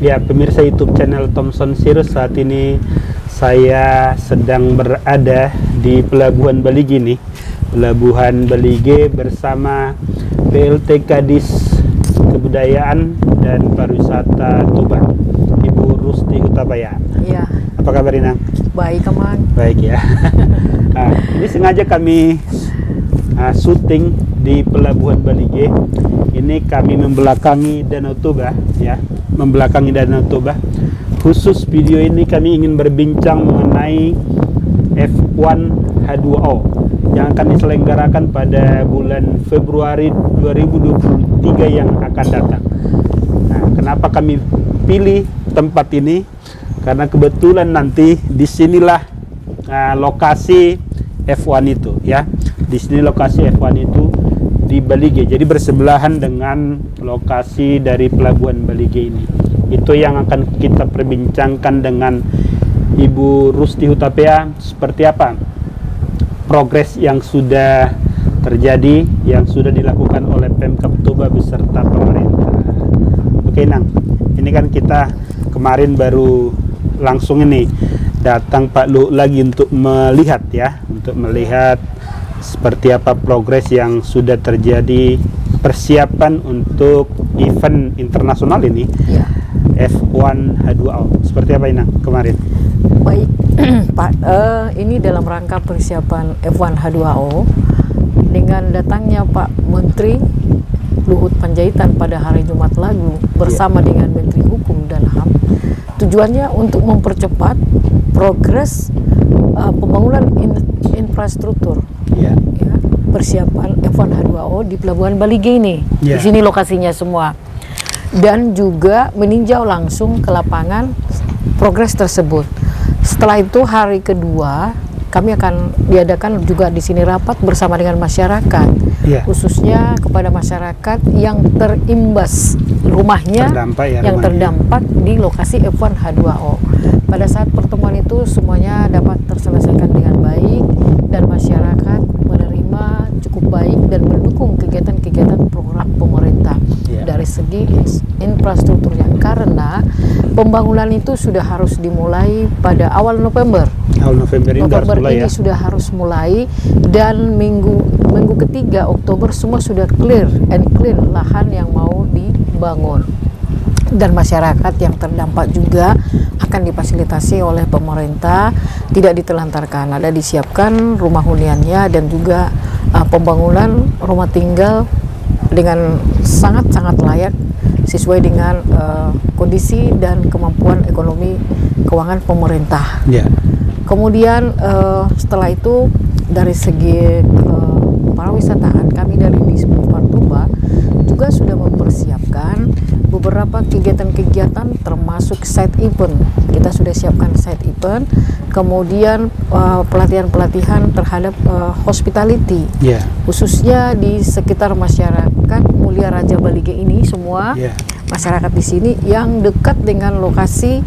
Ya, pemirsa YouTube channel Thompson Sirus, saat ini saya sedang berada di Pelabuhan Balige nih. Pelabuhan Balige bersama PLT Kadis Kebudayaan dan Pariwisata Toba, Ibu Rusti Hutabaya. Iya. Apa kabar, Inang? Baik, Aman. Baik ya. Nah, ini sengaja kami syuting di Pelabuhan Balige. Ini kami membelakangi Danau Toba, ya, membelakangi Danau Toba. Khusus video ini kami ingin berbincang mengenai F1 H2O yang akan diselenggarakan pada bulan Februari 2023 yang akan datang. Nah, kenapa kami pilih tempat ini? Karena kebetulan nanti disinilah lokasi F1 itu, ya. Di sini lokasi F1 itu di Balige, jadi bersebelahan dengan lokasi dari Pelabuhan Balige ini. Itu yang akan kita perbincangkan dengan Ibu Rusti Hutabaya, seperti apa progres yang sudah terjadi, yang sudah dilakukan oleh Pemkab Toba beserta pemerintah. Oke, Nang, ini kan kita kemarin baru langsung ini datang Pak Luhut lagi untuk melihat, ya, untuk melihat seperti apa progres yang sudah terjadi, persiapan untuk event internasional ini, ya. F1 H2O. Seperti apa, Inang, kemarin? Baik, Pak. Ini dalam rangka persiapan F1 H2O dengan datangnya Pak Menteri Luhut Panjaitan pada hari Jumat lalu bersama dengan Menteri Hukum dan HAM. Tujuannya untuk mempercepat progres pembangunan infrastruktur, ya, persiapan F1 H2O di Pelabuhan Balige ini. Di sini lokasinya semua. Dan juga meninjau langsung ke lapangan progres tersebut. Setelah itu hari kedua kami akan diadakan juga di sini rapat bersama dengan masyarakat, khususnya kepada masyarakat yang terimbas rumahnya, yang terdampak di lokasi F1 H2O. Pada saat pertemuan itu semuanya dapat terselesaikan dengan baik dan masyarakat menerima cukup baik dan mendukung kegiatan-kegiatan program pemerintah dari segi infrastrukturnya, karena pembangunan itu sudah harus dimulai pada awal November. November ini sudah harus mulai, dan minggu ketiga Oktober semua sudah clear lahan yang mau dibangun, dan masyarakat yang terdampak juga akan difasilitasi oleh pemerintah, tidak ditelantarkan, ada disiapkan rumah huniannya dan juga pembangunan rumah tinggal dengan sangat-sangat layak sesuai dengan kondisi dan kemampuan ekonomi keuangan pemerintah. Kemudian setelah itu dari segi pariwisataan, kami dari Disbud Toba juga sudah mempersiapkan beberapa kegiatan-kegiatan termasuk side event. Kita sudah siapkan side event, kemudian pelatihan-pelatihan terhadap hospitality, khususnya di sekitar masyarakat Mulia Raja Balige ini semua, masyarakat di sini yang dekat dengan lokasi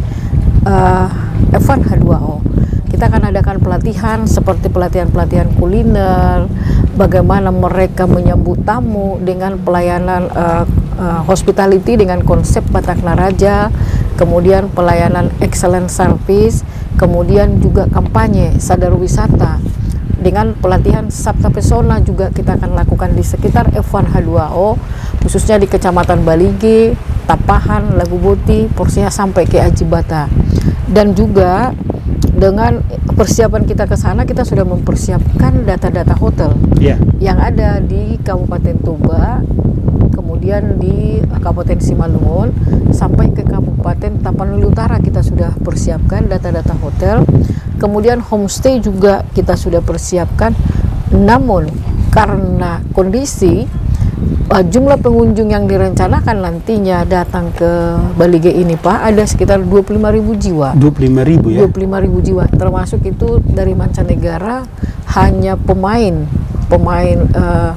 F1 H2O. Kita akan adakan pelatihan seperti pelatihan-pelatihan kuliner, bagaimana mereka menyambut tamu dengan pelayanan hospitality dengan konsep Batakna Raja, kemudian pelayanan excellent service, kemudian juga kampanye sadar wisata dengan pelatihan Sabta Pesona juga kita akan lakukan di sekitar F1 H2O, khususnya di Kecamatan Balige, Tapahan, Laguboti, porsinya sampai ke Ajibata. Dan juga dengan persiapan kita ke sana, kita sudah mempersiapkan data-data hotel yang ada di Kabupaten Toba, kemudian di Kabupaten Simalungun sampai ke Kabupaten Tapanuli Utara kita sudah persiapkan data-data hotel. Kemudian homestay juga kita sudah persiapkan. Namun karena kondisi jumlah pengunjung yang direncanakan nantinya datang ke Balige ini, Pak, ada sekitar 25.000 jiwa. 25.000 ya? 25.000 jiwa, termasuk itu dari mancanegara hanya pemain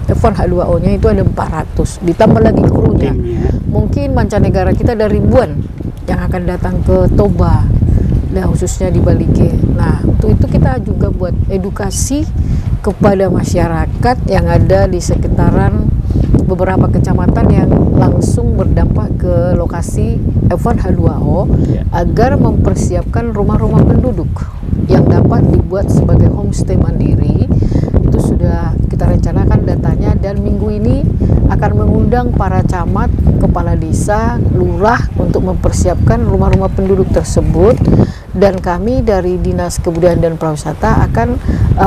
F1 H2O-nya itu ada 400, ditambah lagi krunya. Mungkin mancanegara kita ada ribuan yang akan datang ke Toba, nah khususnya di Balige. Nah, untuk itu kita juga buat edukasi kepada masyarakat yang ada di sekitaran beberapa kecamatan yang langsung berdampak ke lokasi F1H2O agar mempersiapkan rumah-rumah penduduk yang dapat dibuat sebagai homestay mandiri. Itu sudah kita rencanakan datanya, dan minggu ini akan mengundang para camat, kepala desa, lurah untuk mempersiapkan rumah-rumah penduduk tersebut. Dan kami dari Dinas Kebudayaan dan Pariwisata akan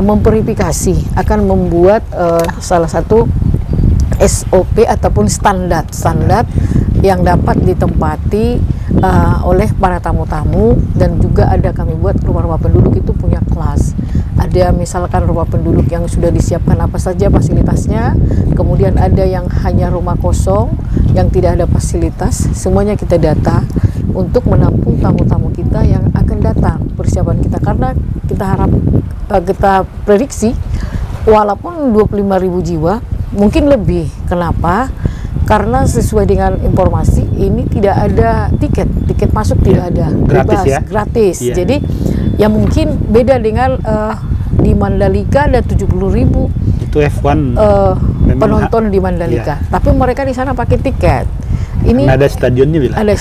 memverifikasi, akan membuat salah satu SOP ataupun standar yang dapat ditempati oleh para tamu-tamu. Dan juga ada kami buat rumah-rumah penduduk itu punya kelas. Ada misalkan rumah penduduk yang sudah disiapkan apa saja fasilitasnya, kemudian ada yang hanya rumah kosong yang tidak ada fasilitas, semuanya kita data untuk menampung tamu-tamu kita yang akan datang. Persiapan kita, karena kita harap kita prediksi walaupun 25.000 jiwa mungkin lebih. Kenapa? Karena sesuai dengan informasi ini tidak ada tiket masuk, tidak ada, gratis, bebas, gratis. Yeah. Jadi ya mungkin beda dengan di Mandalika ada 70.000 itu F1 penonton di Mandalika, tapi mereka di sana pakai tiket. Ini ada stadionnya bilang. Ada,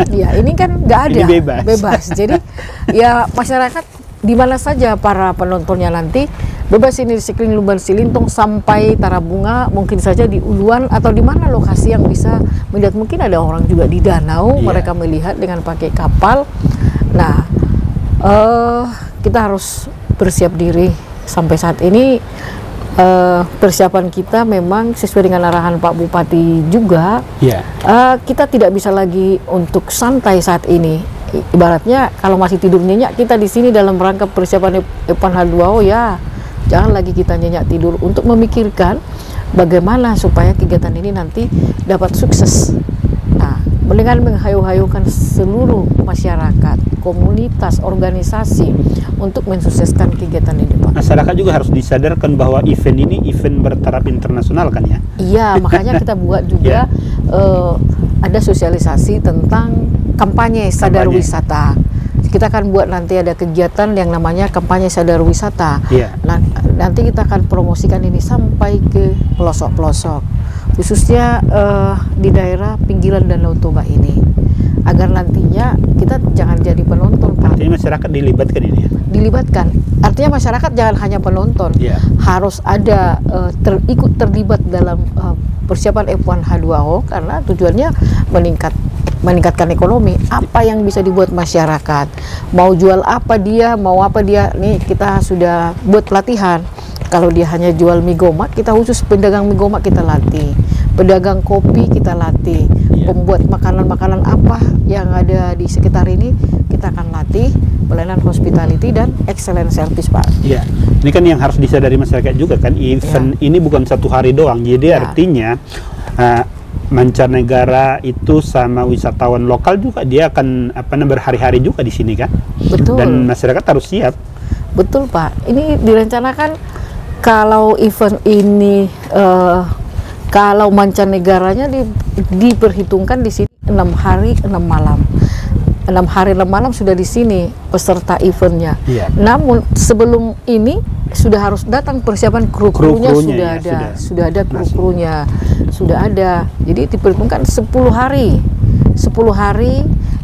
ya ini kan nggak ada, ini bebas. Jadi ya masyarakat di mana saja para penontonnya nanti bebas, ini di sekeliling Lumban Silintong sampai Tarabunga, mungkin saja di Uluan atau di mana lokasi yang bisa melihat. Mungkin ada orang juga di danau, mereka melihat dengan pakai kapal. Nah, kita harus bersiap diri. Sampai saat ini persiapan kita memang sesuai dengan arahan Pak Bupati juga. Kita tidak bisa lagi untuk santai saat ini. Ibaratnya kalau masih tidur nyenyak kita di sini dalam rangka persiapan F1H2O, ya jangan lagi kita nyenyak tidur untuk memikirkan bagaimana supaya kegiatan ini nanti dapat sukses. Nah, dengan menghayu-hayukan seluruh masyarakat, komunitas, organisasi untuk mensukseskan kegiatan ini, Pak. Masyarakat juga harus disadarkan bahwa event ini event bertaraf internasional kan ya? Iya, makanya kita buat juga ada sosialisasi tentang kampanye sadar wisata. Kita akan buat nanti ada kegiatan yang namanya kampanye sadar wisata. Nah, nanti kita akan promosikan ini sampai ke pelosok-pelosok, khususnya di daerah pinggiran Danau Toba ini, agar nantinya kita jangan jadi penonton, Pak. Artinya masyarakat dilibatkan ini ya? Dilibatkan. Artinya masyarakat jangan hanya penonton, harus ada ikut terlibat dalam persiapan F1H2O, karena tujuannya meningkatkan ekonomi. Apa yang bisa dibuat masyarakat, mau jual apa dia, nih kita sudah buat pelatihan. Kalau dia hanya jual mie gomak, kita khusus pedagang mie gomak kita latih, pedagang kopi kita latih, pembuat makanan-makanan apa yang ada di sekitar ini kita akan latih, pelayanan hospitality dan excellent service, Pak. Ini kan yang harus disadari masyarakat juga kan, event ini bukan satu hari doang, jadi artinya mancanegara itu sama wisatawan lokal juga dia akan berhari-hari juga di sini kan. Betul. Dan masyarakat harus siap. Betul, Pak. Ini direncanakan kalau event ini kalau mancanegaranya diperhitungkan di sini 6 hari 6 malam. 6 hari 6 malam sudah di sini peserta eventnya. Namun sebelum ini sudah harus datang persiapan kru-krunya sudah ada kru-krunya sudah ada. Jadi diperhitungkan 10 hari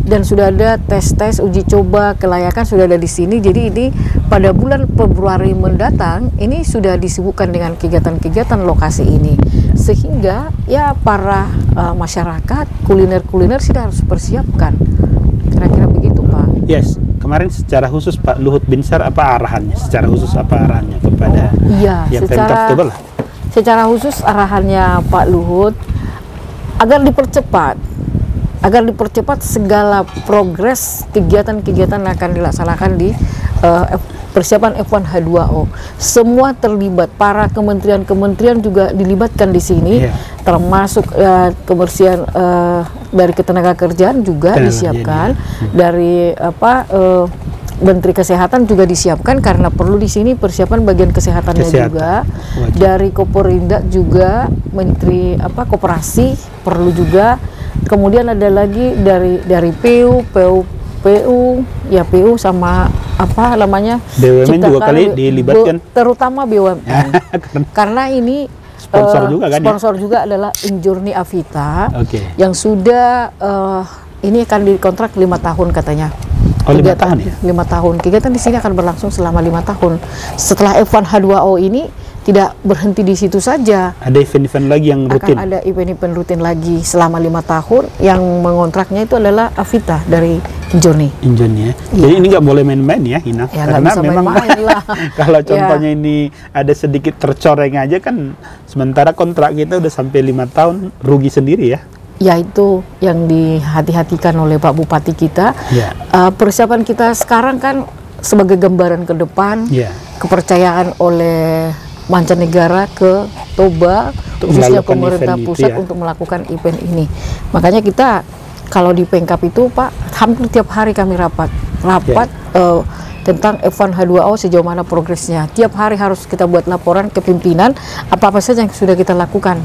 dan sudah ada tes uji coba kelayakan sudah ada di sini. Jadi ini pada bulan Februari mendatang ini sudah disibukkan dengan kegiatan-kegiatan lokasi ini, sehingga ya para masyarakat kuliner sudah harus persiapkan. Kira-kira begitu, Pak. Kemarin secara khusus Pak Luhut Binsar apa arahannya? Secara khusus apa arahannya kepada secara khusus arahannya Pak Luhut agar dipercepat segala progres kegiatan-kegiatan yang akan dilaksanakan di persiapan F1H2O. Semua terlibat, para kementerian juga dilibatkan di sini, termasuk kebersihan dari ketenagakerjaan juga disiapkan, dari Menteri Kesehatan juga disiapkan karena perlu di sini persiapan bagian kesehatannya juga. Dari Koporinda juga, Menteri Koperasi perlu juga. Kemudian ada lagi dari PU sama BUMN juga kali dilibatkan, terutama BUMN karena ini sponsor juga kan sponsor juga adalah Injourney Avita Oke. yang sudah ini akan dikontrak 5 tahun katanya. Oh, 5 tahun ya? 5 tahun. Kegiatan di sini akan berlangsung selama 5 tahun. Setelah F1 H2O ini tidak berhenti di situ saja. Ada event-event lagi yang rutin? Akan ada event-event rutin lagi selama 5 tahun. Yang mengontraknya itu adalah Avita dari Injourney. Injourney ya. Iya. Jadi ini nggak boleh main-main ya, Ina? Ya, nggak Karena bisa memang main-main lah. kalau contohnya ini ada sedikit tercoreng aja kan, sementara kontrak kita udah sampai 5 tahun, rugi sendiri ya. Ya, itu yang dihati-hatikan oleh Pak Bupati kita. Ya. Persiapan kita sekarang kan sebagai gambaran ke depan, Ya. kepercayaan oleh mancanegara ke Toba, Untuk khususnya melakukan pemerintah event itu pusat ya. untuk melakukan event ini. Makanya kita kalau di Pengkap itu Pak, hampir tiap hari kami rapat tentang F1 H2O sejauh mana progresnya. Tiap hari harus kita buat laporan ke pimpinan apa-apa saja yang sudah kita lakukan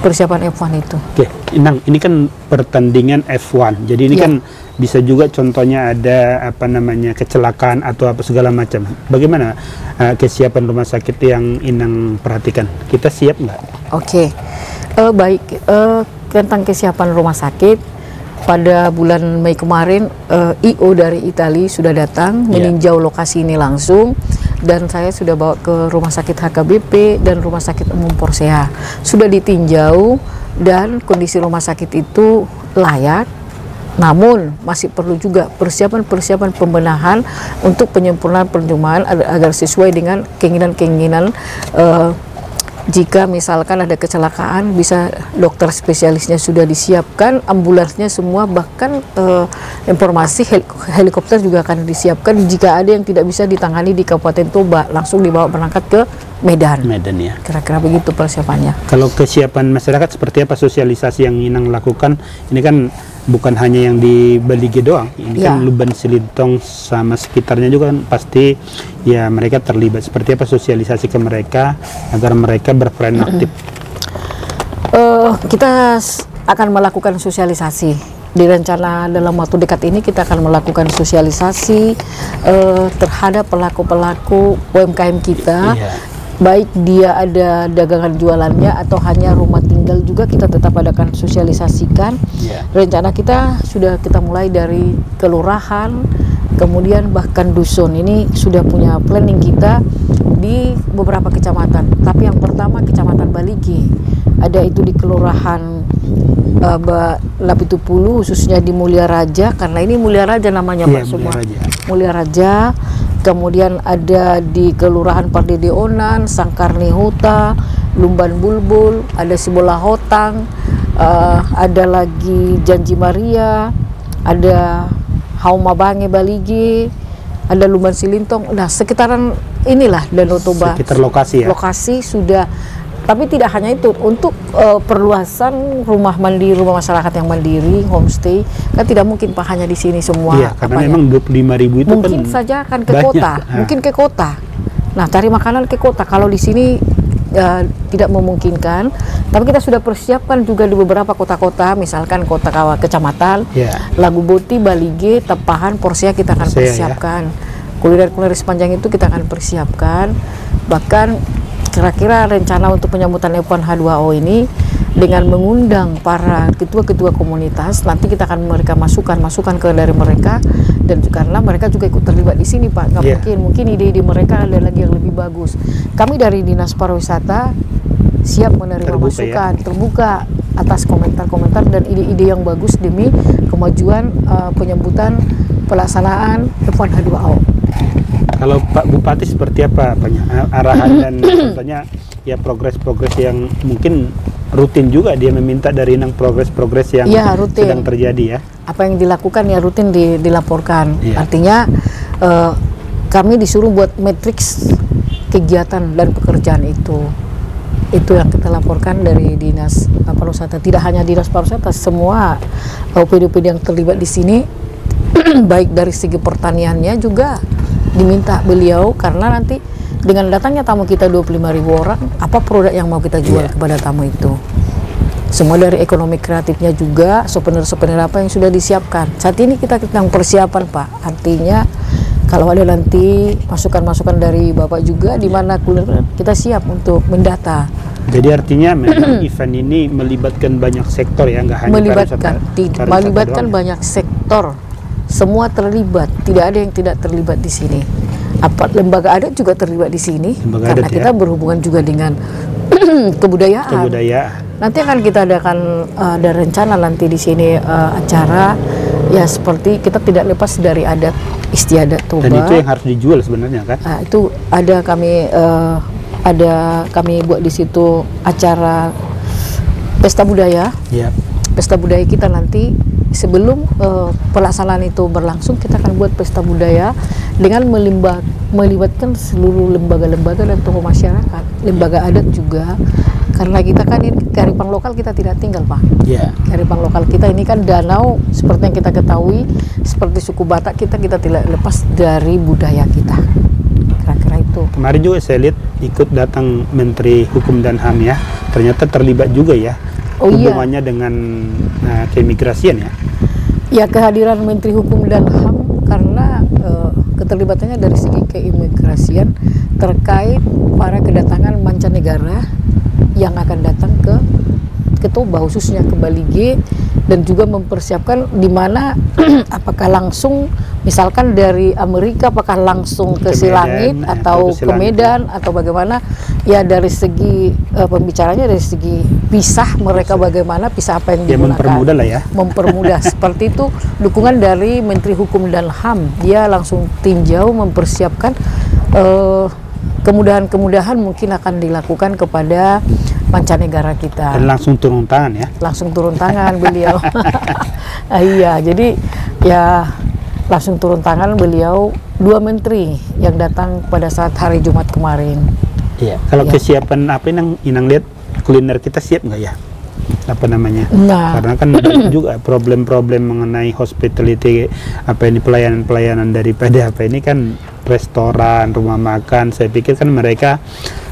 persiapan F1 itu. Oke, Inang, ini kan pertandingan F1. Jadi ini Ya. kan bisa juga contohnya ada apa namanya kecelakaan atau apa segala macam. Bagaimana kesiapan rumah sakit yang Inang perhatikan? Kita siap nggak? Oke, baik, tentang kesiapan rumah sakit, pada bulan Mei kemarin IO dari Italia sudah datang meninjau lokasi ini langsung, dan saya sudah bawa ke rumah sakit HKBP dan rumah sakit umum Porsea. Sudah ditinjau dan kondisi rumah sakit itu layak, namun masih perlu juga persiapan pembenahan untuk penyempurnaan penerimaan agar sesuai dengan keinginan-keinginan jika misalkan ada kecelakaan, bisa dokter spesialisnya sudah disiapkan, ambulansnya semua, bahkan informasi helikopter juga akan disiapkan jika ada yang tidak bisa ditangani di Kabupaten Toba, langsung dibawa berangkat ke Medan. Medan ya. Kira-kira begitu persiapannya. Kalau kesiapan masyarakat seperti apa sosialisasi yang Inang lakukan? Ini kan bukan hanya yang di Balige doang. Ini kan Luban Silintong sama sekitarnya juga kan pasti ya mereka terlibat. Seperti apa sosialisasi ke mereka agar mereka berperan aktif? Kita akan melakukan sosialisasi. Di rencana dalam waktu dekat ini kita akan melakukan sosialisasi terhadap pelaku-pelaku UMKM kita. Baik dia ada dagangan jualannya atau hanya rumah tinggal juga kita tetap adakan sosialisasikan. Rencana kita sudah kita mulai dari kelurahan, kemudian bahkan dusun. Ini sudah punya planning kita di beberapa kecamatan. Tapi yang pertama Kecamatan Balige, ada itu di kelurahan Lapitupulu, khususnya di Mulia Raja, karena ini Mulia Raja namanya Pak semua. Mulia Raja. Kemudian ada di Kelurahan Pardedeonan, Sangkarni Huta, Lumban Bulbul, ada Sibola Hotang, ada lagi Janji Maria, ada Haumabange Balige, ada Lumban Silintong. Nah, sekitaran inilah Danau Toba. Sekitar lokasi ya. Lokasi sudah. Tapi tidak hanya itu, untuk perluasan rumah mandiri, rumah masyarakat yang mandiri, homestay, kan tidak mungkin Pak hanya di sini semua. Iya, karena memang 25.000 itu mungkin kan saja akan ke banyak. kota, mungkin ke kota. Nah, cari makanan ke kota. Kalau di sini tidak memungkinkan, tapi kita sudah persiapkan juga di beberapa kota-kota, misalkan kota kecamatan, Lagu Boti, Balige, Tepahan, Porsea kita akan persiapkan. Kuliner-kuliner sepanjang itu kita akan persiapkan. Bahkan kira-kira rencana untuk penyambutan F1 H2O ini dengan mengundang para ketua-ketua komunitas, nanti kita akan mereka masukan ke dari mereka, dan karena mereka juga ikut terlibat di sini Pak, nggak mungkin ide-ide mereka ada lagi yang lebih bagus. Kami dari Dinas Pariwisata siap menerima masukan, terbuka atas komentar-komentar dan ide-ide yang bagus demi kemajuan penyambutan pelaksanaan F1 H2O. Kalau Pak Bupati seperti apa arahan dan contohnya ya progres-progres yang mungkin rutin juga dia meminta dari Inang progres-progres yang sedang terjadi ya. Apa yang dilakukan ya rutin dilaporkan. Iya. Artinya kami disuruh buat matriks kegiatan dan pekerjaan itu. Itu yang kita laporkan dari Dinas Pariwisata. Tidak hanya Dinas Pariwisata, semua OPD-OPD yang terlibat di sini baik dari segi pertaniannya juga diminta beliau, karena nanti dengan datangnya tamu kita 25.000 orang, apa produk yang mau kita jual kepada tamu itu. Semua dari ekonomi kreatifnya juga, souvenir-souvenir apa yang sudah disiapkan. Saat ini kita sedang persiapan Pak, artinya kalau ada nanti masukan-masukan dari Bapak juga di mana kuliner, kita siap untuk mendata Jadi artinya memang event ini melibatkan banyak sektor ya, nggak hanya melibatkan banyak sektor, semua terlibat, tidak ada yang tidak terlibat di sini. Apa lembaga adat juga terlibat di sini, karena kita berhubungan juga dengan kebudayaan. Nanti akan kita adakan ada rencana nanti di sini acara ya seperti kita tidak lepas dari adat istiadat Toba. Dan itu yang harus dijual sebenarnya kan? Itu ada kami buat di situ acara pesta budaya. Pesta budaya kita nanti sebelum pelaksanaan itu berlangsung, kita akan buat pesta budaya dengan melibatkan seluruh lembaga-lembaga dan tokoh masyarakat, lembaga adat juga, karena kita kan ini kearifan lokal kita tidak tinggal Pak. Kearifan lokal kita ini kan danau, seperti yang kita ketahui, seperti suku Batak kita tidak lepas dari budaya kita. Kira-kira itu. Kemarin juga saya lihat ikut datang Menteri Hukum dan HAM ya, ternyata terlibat juga ya hubungannya dengan keimigrasian ya. Ya, kehadiran Menteri Hukum dan HAM karena keterlibatannya dari segi keimigrasian terkait para kedatangan mancanegara yang akan datang ke Toba, khususnya ke Bali G, dan juga mempersiapkan di mana apakah langsung misalkan dari Amerika apakah langsung ke Silangit atau ke Medan atau bagaimana ya, dari segi pembicaranya dari segi pisah mereka bagaimana, pisah apa yang digunakan, mempermudah lah ya, mempermudah seperti itu. Dukungan dari Menteri Hukum dan HAM, dia langsung tinjau mempersiapkan kemudahan-kemudahan mungkin akan dilakukan kepada mancanegara kita. Dan langsung turun tangan ya? Langsung turun tangan beliau. Iya, jadi ya langsung turun tangan beliau, 2 menteri yang datang pada saat hari Jumat kemarin. Iya. Kalau kesiapan apa Inang lihat kuliner kita siap nggak ya? Apa namanya? Karena kan juga problem-problem mengenai hospitality, apa ini pelayanan-pelayanan daripada apa ini kan restoran, rumah makan. Saya pikir kan mereka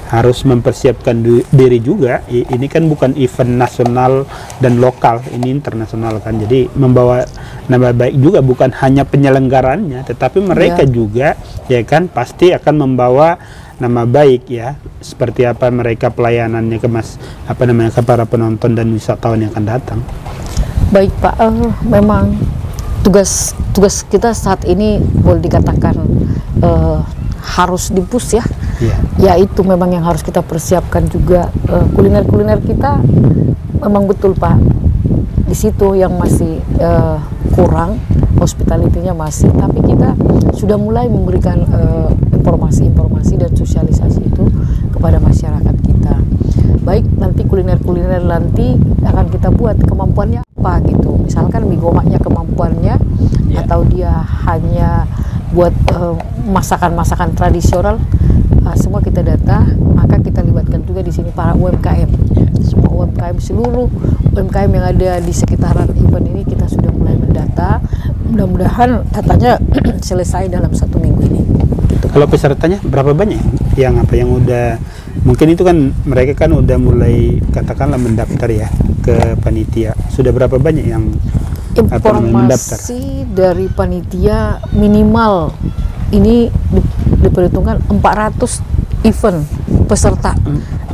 harus mempersiapkan diri juga. Ini kan bukan event nasional dan lokal, ini internasional kan. Jadi membawa nama baik juga, bukan hanya penyelenggarannya, tetapi mereka juga ya kan pasti akan membawa nama baik ya, seperti apa mereka pelayanannya ke ke para penonton dan wisatawan yang akan datang. Baik Pak, memang tugas kita saat ini boleh dikatakan harus dipus ya. Ya itu memang yang harus kita persiapkan juga. Kuliner kita memang betul Pak, di situ yang masih kurang, hospitality-nya masih, tapi kita sudah mulai memberikan informasi dan sosialisasi itu kepada masyarakat kita. Baik, nanti kuliner nanti akan kita buat kemampuannya apa gitu, misalkan mie gomaknya kemampuannya atau dia hanya buat masakan-masakan tradisional, semua kita data, maka kita libatkan juga di sini para UMKM. Semua UMKM, seluruh UMKM yang ada di sekitaran event ini kita sudah mulai mendata. Mudah-mudahan datanya selesai dalam 1 minggu ini. Kalau pesertanya berapa banyak yang udah, mungkin itu kan mereka kan udah mulai katakanlah mendaftar ya ke panitia. Sudah berapa banyak yang mendaftar? Informasi dari panitia minimal ini diperhitungkan 400 event peserta.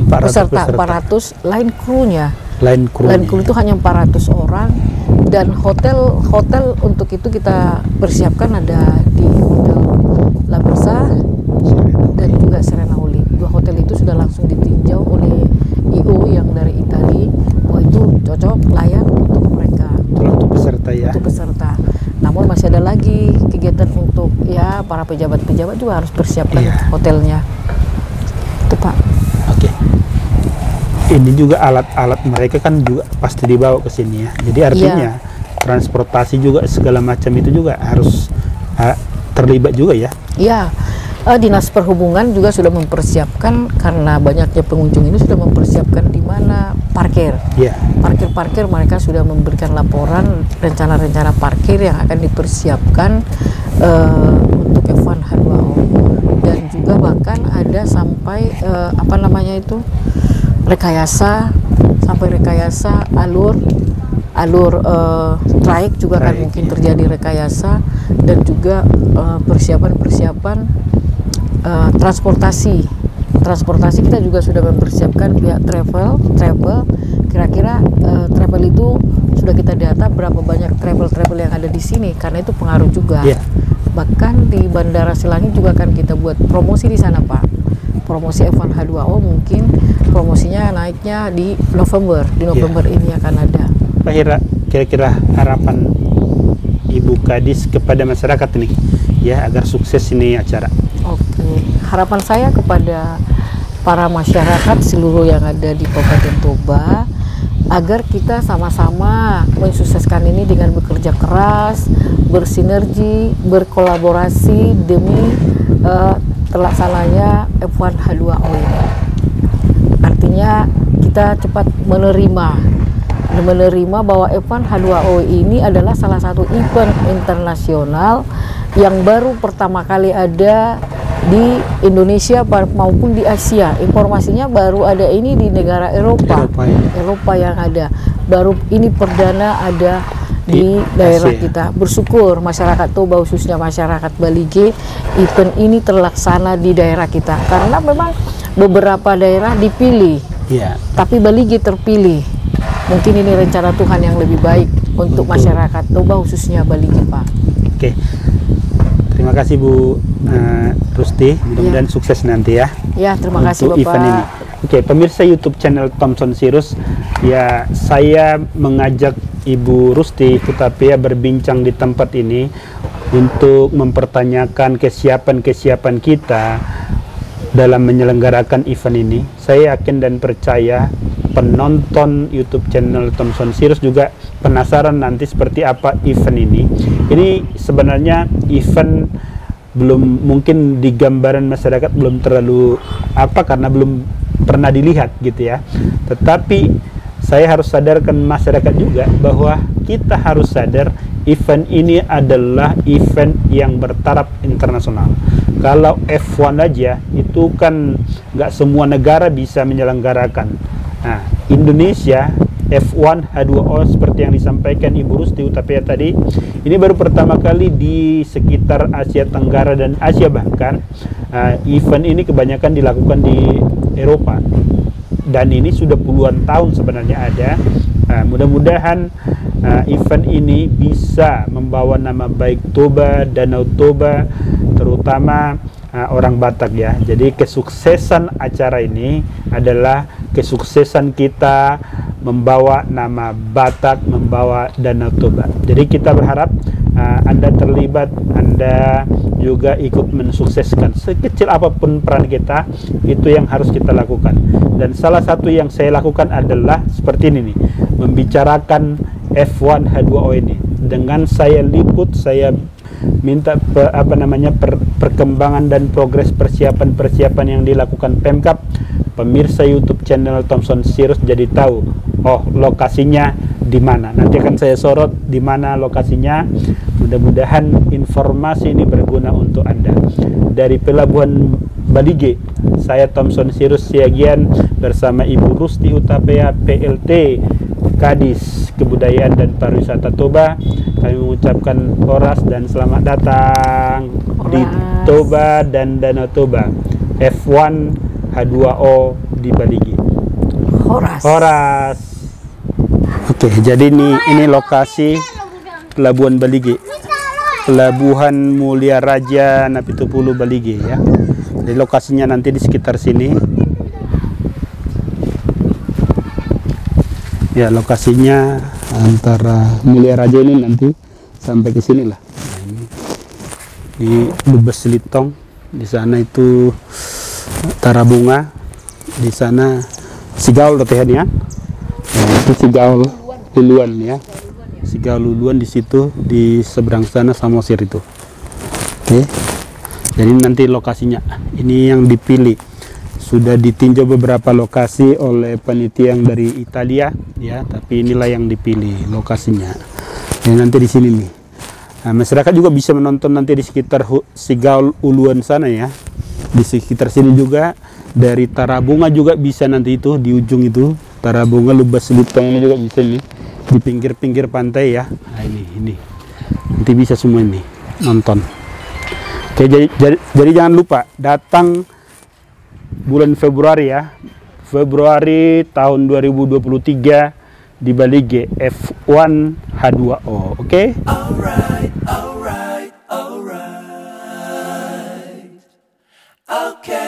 400 lain krunya. Lain kru itu hanya 400 orang, dan hotel untuk itu kita persiapkan ada di Hotel La Bersa dan juga Serena Uli. 2 hotel itu sudah langsung ditinjau oleh IO yang dari Italia, bahwa itu cocok, layak untuk mereka. Untuk peserta ya. Untuk peserta. Namun masih ada lagi kegiatan untuk ya para pejabat-pejabat juga harus persiapkan hotelnya. Itu Pak. Oke. Ini juga alat-alat mereka kan juga pasti dibawa ke sini ya. Jadi artinya transportasi juga segala macam itu juga harus terlibat juga ya. Iya. Dinas Perhubungan juga sudah mempersiapkan, karena banyaknya pengunjung ini sudah mempersiapkan di mana parkir. Parkir mereka sudah memberikan laporan rencana-rencana parkir yang akan dipersiapkan untuk F1 H2O, dan juga bahkan ada sampai rekayasa alur traik juga kan mungkin terjadi rekayasa, dan juga persiapan transportasi transportasi kita juga sudah mempersiapkan pihak travel. Kira-kira travel itu sudah kita data berapa banyak travel yang ada di sini, karena itu pengaruh juga. Bahkan di Bandara Silangit juga kan kita buat promosi di sana, Pak. Promosi F1 H2O mungkin promosinya naiknya di November. Di November ini akan ada. Pak Hira, kira-kira harapan Ibu Kadis kepada masyarakat ini ya agar sukses ini acara. Oke, harapan saya kepada para masyarakat seluruh yang ada di Kabupaten Toba agar kita sama-sama mensukseskan ini dengan bekerja keras, bersinergi, berkolaborasi demi terlaksananya F1 H2O ini. Artinya kita cepat menerima bahwa F1 H2O ini adalah salah satu event internasional yang baru pertama kali ada di Indonesia maupun di Asia. Informasinya baru ada ini di negara Eropa yang ada. Baru ini perdana ada di daerah Asia. kita. Bersyukur masyarakat Toba, khususnya masyarakat Balige, event ini terlaksana di daerah kita. Karena memang beberapa daerah dipilih, tapi Balige terpilih. Mungkin ini rencana Tuhan yang lebih baik untuk masyarakat Toba, khususnya Balige, Pak. Oke. Terima kasih Bu Rusti, mudah-mudahan sukses nanti ya. Ya, terima kasih untuk Bapak. event ini. Oke, pemirsa YouTube channel Thompson Sirus, ya saya mengajak Ibu Rusti Hutapea berbincang di tempat ini untuk mempertanyakan kesiapan kita dalam menyelenggarakan event ini. Saya yakin dan percaya penonton YouTube channel Thompson Sirus juga penasaran nanti seperti apa event ini. Ini sebenarnya event belum mungkin di gambaran masyarakat belum terlalu karena belum pernah dilihat gitu ya. Tetapi saya harus sadarkan masyarakat juga bahwa kita harus sadar event ini adalah event yang bertaraf internasional. Kalau F1 aja itu kan nggak semua negara bisa menyelenggarakan. Nah, Indonesia F1 H2O seperti yang disampaikan Ibu Rusti Hutapea tadi, ini baru pertama kali di sekitar Asia Tenggara dan Asia bahkan. Event ini kebanyakan dilakukan di Eropa dan ini sudah puluhan tahun sebenarnya ada. Mudah-mudahan event ini bisa membawa nama baik Toba, Danau Toba, terutama orang Batak ya. Jadi kesuksesan acara ini adalah kesuksesan kita membawa nama Batak, membawa Danau Toba. Jadi kita berharap Anda terlibat, Anda juga ikut mensukseskan. Sekecil apapun peran kita, itu yang harus kita lakukan. Dan salah satu yang saya lakukan adalah seperti ini nih, membicarakan F1 H2O ini. Dengan saya liput, saya minta perkembangan dan progres persiapan yang dilakukan Pemkab. Pemirsa YouTube channel Thompson Sirus jadi tahu, lokasinya di mana. Nanti akan saya sorot di mana lokasinya. Mudah-mudahan informasi ini berguna untuk Anda. Dari Pelabuhan Balige, saya Thompson Sirus Siagian bersama Ibu Rusti Hutapea, PLT Kadis Kebudayaan dan Pariwisata Toba. Kami mengucapkan horas dan selamat datang di Toba dan Danau Toba F1 H2O di Balige. Horas. Oke, jadi ini lokasi Pelabuhan Balige, Pelabuhan Mulia Raja Napitupulu Balige ya. Jadi lokasinya nanti di sekitar sini. Ya, lokasinya antara Mulia Raja ini nanti sampai ke sini lah. Nah, ini di Lubes Litong, di sana itu Tarabunga, di sana Sigaul ya. Nah, itu Sigaul Luluan ya. Sigaul Luluan di situ, di seberang sana Samosir itu. Oke. Jadi nanti lokasinya ini yang dipilih. Sudah ditinjau beberapa lokasi oleh panitia yang dari Italia ya, tapi inilah yang dipilih lokasinya. Ya, nanti di sini nih. Nah, masyarakat juga bisa menonton nanti di sekitar Sigaul Uluan sana ya. Di sekitar sini juga, dari Tarabunga juga bisa nanti itu di ujung itu. Tarabunga, Lubas Litong ini juga bisa nih di pinggir-pinggir pantai ya. Nah, ini. Nanti bisa semua ini nonton. Oke, jadi jangan lupa datang bulan Februari ya. Februari tahun 2023 di Bali G F1 H2O. Oke? Alright. Okay.